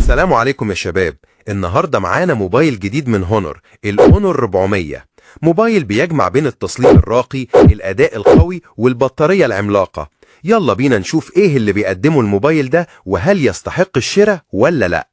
السلام عليكم يا شباب. النهاردة معانا موبايل جديد من هونور، الهونور 400. موبايل بيجمع بين التصميم الراقي، الأداء القوي والبطارية العملاقة. يلا بينا نشوف ايه اللي بيقدمه الموبايل ده وهل يستحق الشراء ولا لا.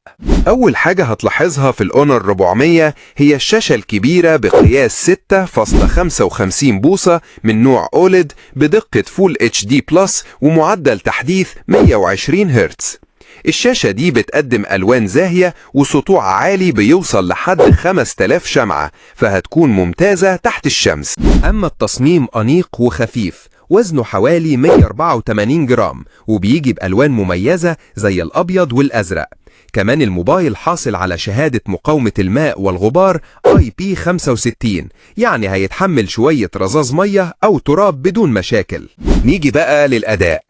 أول حاجة هتلاحظها في الهونور 400 هي الشاشة الكبيرة بقياس 6.55 بوصة من نوع أوليد بدقة فول اتش دي بلس ومعدل تحديث 120 هرتز. الشاشة دي بتقدم ألوان زاهية وسطوع عالي بيوصل لحد 5000 شمعة، فهتكون ممتازة تحت الشمس. أما التصميم أنيق وخفيف، وزنه حوالي 184 جرام وبيجي بألوان مميزة زي الأبيض والأزرق. كمان الموبايل حاصل على شهادة مقاومة الماء والغبار IP65، يعني هيتحمل شوية رذاذ مية أو تراب بدون مشاكل. نيجي بقى للأداء.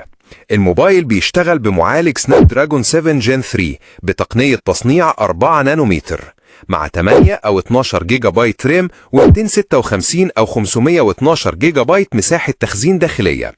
الموبايل بيشتغل بمعالج سناب دراجون 7 جين 3 بتقنية تصنيع 4 نانومتر مع 8 أو 12 جيجا بايت رام و256 أو 512 جيجا بايت مساحة تخزين داخلية.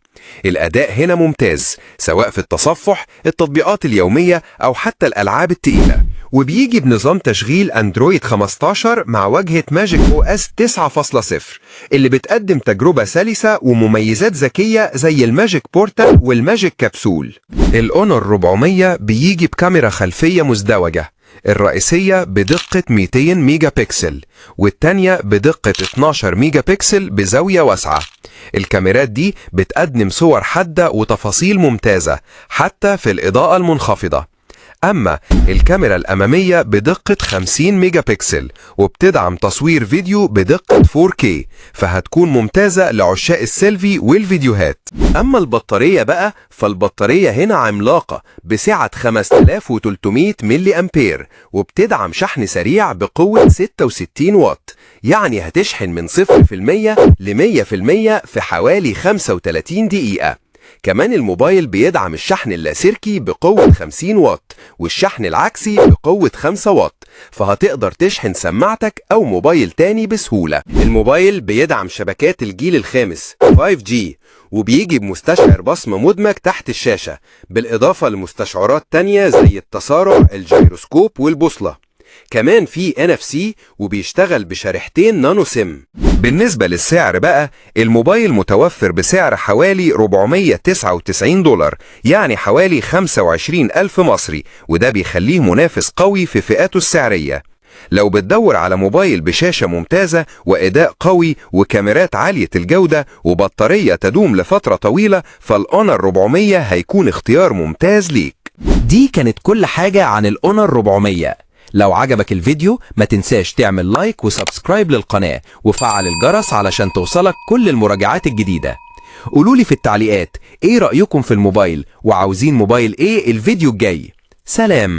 الأداء هنا ممتاز سواء في التصفح، التطبيقات اليومية أو حتى الألعاب التقيلة، وبيجي بنظام تشغيل أندرويد 15 مع واجهة ماجيك او اس 9.0 اللي بتقدم تجربة سلسة ومميزات ذكية زي الماجيك بورتال والماجيك كبسول. الهونور 400 بيجي بكاميرا خلفية مزدوجة، الرئيسية بدقة 200 ميجا بكسل والتانية بدقة 12 ميجا بكسل بزاوية واسعة. الكاميرات دي بتقدم صور حادة وتفاصيل ممتازة حتى في الإضاءة المنخفضة. أما الكاميرا الأمامية بدقة 50 ميجا بكسل وبتدعم تصوير فيديو بدقة 4K، فهتكون ممتازة لعشاق السيلفي والفيديوهات. أما البطارية بقى، فالبطارية هنا عملاقة بسعة 5300 ملي أمبير وبتدعم شحن سريع بقوة 66 واط، يعني هتشحن من 0% ل 100% في حوالي 35 دقيقة. كمان الموبايل بيدعم الشحن اللاسلكي بقوة 50 واط والشحن العكسي بقوة 5 واط، فهتقدر تشحن سماعتك أو موبايل تاني بسهولة. الموبايل بيدعم شبكات الجيل الخامس 5G وبيجي بمستشعر بصمة مدمج تحت الشاشة، بالإضافة لمستشعرات تانية زي التسارع، الجيروسكوب والبوصلة. كمان في NFC وبيشتغل بشريحتين نانو سيم. بالنسبة للسعر بقى، الموبايل متوفر بسعر حوالي $499، يعني حوالي 25,000 مصري، وده بيخليه منافس قوي في فئاته السعرية. لو بتدور على موبايل بشاشة ممتازة وأداء قوي وكاميرات عالية الجودة وبطارية تدوم لفترة طويلة، فالهونور 400 هيكون اختيار ممتاز ليك. دي كانت كل حاجة عن الهونور 400. لو عجبك الفيديو ما تنساش تعمل لايك وسبسكرايب للقناة وفعل الجرس علشان توصلك كل المراجعات الجديدة. قولولي في التعليقات ايه رأيكم في الموبايل وعاوزين موبايل ايه الفيديو الجاي. سلام.